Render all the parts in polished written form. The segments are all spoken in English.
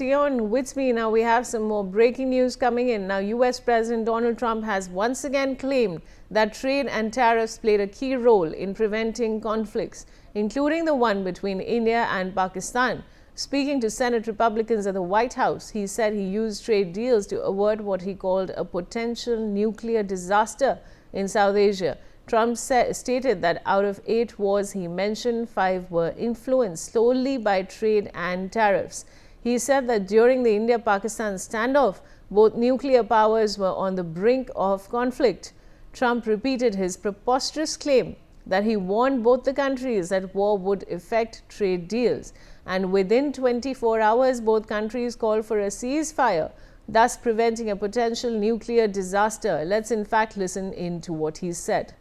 On with me now, we have some more breaking news coming in. Now, US President Donald Trump has once again claimed that trade and tariffs played a key role in preventing conflicts, including the one between India and Pakistan. Speaking to Senate Republicans at the White House, he said he used trade deals to avert what he called a potential nuclear disaster in South Asia. Trump stated that out of 8 wars he mentioned, 5 were influenced solely by trade and tariffs. He said that during the India-Pakistan standoff, both nuclear powers were on the brink of conflict. Trump repeated his preposterous claim that he warned both the countries that war would affect trade deals. And within 24 hours, both countries called for a ceasefire, thus preventing a potential nuclear disaster. Let's in fact listen in to what he said.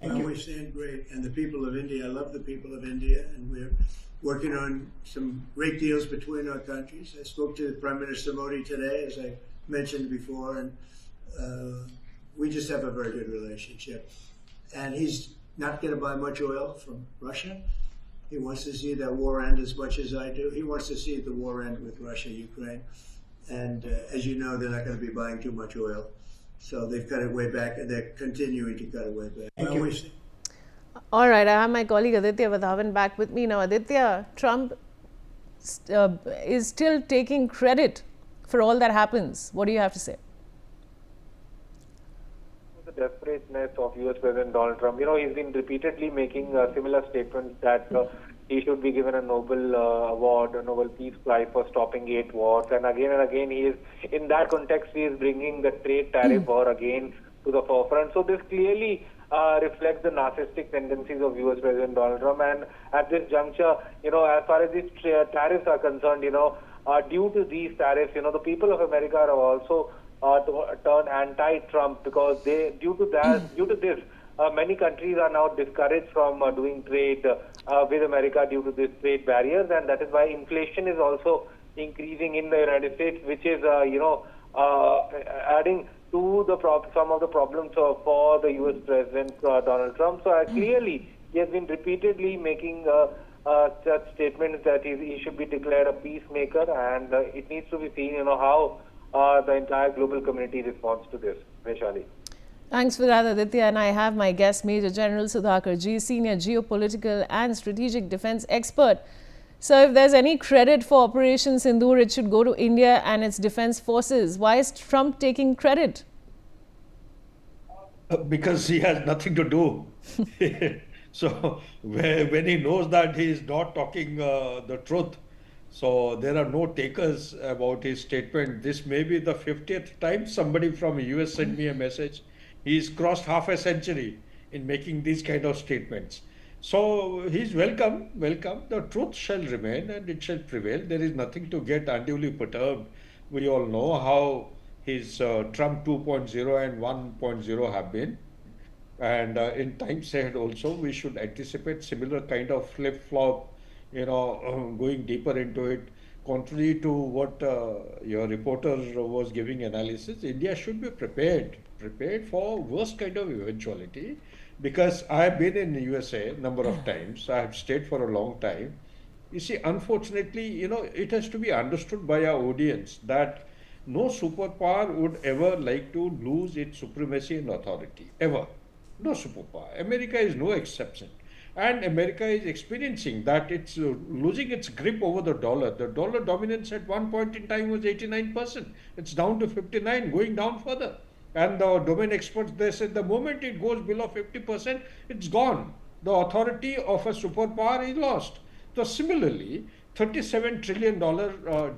Well, we stand great, and the people of India, I love the people of India, and we're working on some great deals between our countries. I spoke to Prime Minister Modi today, as I mentioned before, and we just have a very good relationship. And he's not going to buy much oil from Russia. He wants to see that war end as much as I do. He wants to see the war end with Russia, Ukraine. And as you know, they're not going to be buying too much oil. So they've cut it way back, and they're continuing to cut it way back. All right, I have my colleague Aditya Vadhavan back with me now. Aditya, Trump is still taking credit for all that happens. What do you have to say? The desperateness of US President Donald Trump. You know, he's been repeatedly making similar statements that he should be given a Nobel award, a Nobel Peace Prize for stopping 8 wars. And again, he is, in that context, he is bringing the trade tariff war again to the forefront. So this clearly reflects the narcissistic tendencies of US President Donald Trump. And at this juncture, you know, as far as these tariffs are concerned, you know, due to these tariffs, you know, the people of America are also turned anti-Trump, because due to this, many countries are now discouraged from doing trade with America due to these trade barriers, and that is why inflation is also increasing in the United States, which is adding to some of the problems for the U.S. President Donald Trump. So clearly, he has been repeatedly making such statements that he should be declared a peacemaker, and it needs to be seen, you know, how the entire global community responds to this. Vaishali. Thanks for that, Aditya. And I have my guest, Major General Sudhakar Ji, Senior Geopolitical and Strategic Defense Expert. So if there's any credit for Operation Sindoor, it should go to India and its defense forces. Why is Trump taking credit? Because he has nothing to do. So when he knows that he is not talking the truth, so there are no takers about his statement. This may be the 50th time somebody from the US sent me a message. He's crossed half a century in making these kind of statements. So he's welcome. The truth shall remain and it shall prevail. There is nothing to get unduly perturbed. We all know how his Trump 2.0 and 1.0 have been. And in times ahead also, we should anticipate similar kind of flip-flop, you know, going deeper into it. Contrary to what your reporter was giving analysis, India should be prepared for worst kind of eventuality, because I have been in the USA number of times. I have stayed for a long time. You see, unfortunately, you know, it has to be understood by our audience that no superpower would ever like to lose its supremacy and authority, ever. No superpower. America is no exception. And America is experiencing that it's losing its grip over the dollar. The dollar dominance at one point in time was 89%. It's down to 59%, going down further. And the domain experts, they said the moment it goes below 50%, it's gone. The authority of a superpower is lost. So similarly, $37 trillion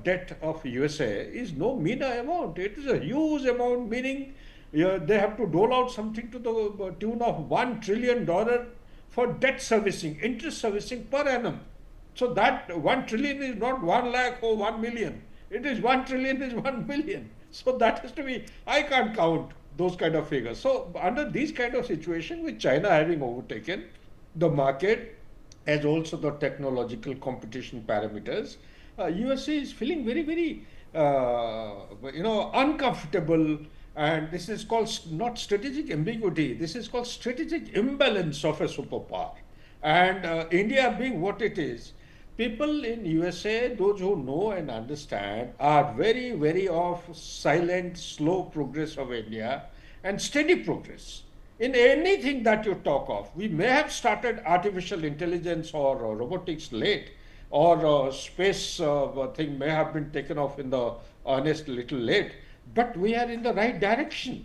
debt of USA is no mean amount. It is a huge amount, meaning they have to dole out something to the tune of $1 trillion for debt servicing, interest servicing per annum. So that 1 trillion is not 1 lakh or 1 million. It is 1 trillion is 1 billion. So that has to be, I can't count those kind of figures. So under these kind of situation, with China having overtaken the market as also the technological competition parameters, USA is feeling very, very, uncomfortable. And this is called not strategic ambiguity. This is called strategic imbalance of a superpower. And India being what it is, People in USA, those who know and understand, are very, very of silent, slow progress of India and steady progress. In anything that you talk of, we may have started artificial intelligence or robotics late, or space thing may have been taken off in the earnest little late, but we are in the right direction.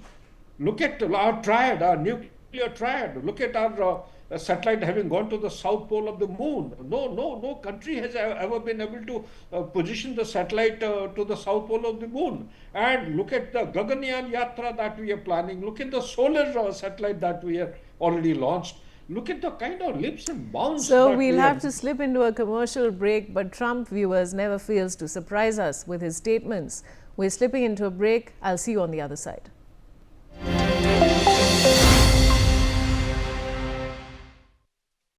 Look at our triad, our nuclear triad. Look at our satellite having gone to the south pole of the moon. No country has ever been able to position the satellite to the south pole of the moon. And look at the Gaganyaan Yatra that we are planning. Look at the solar satellite that we have already launched. Look at the kind of leaps and bounds. So that we'll we have to slip into a commercial break, but Trump, viewers, never fails to surprise us with his statements. We're slipping into a break. I'll see you on the other side.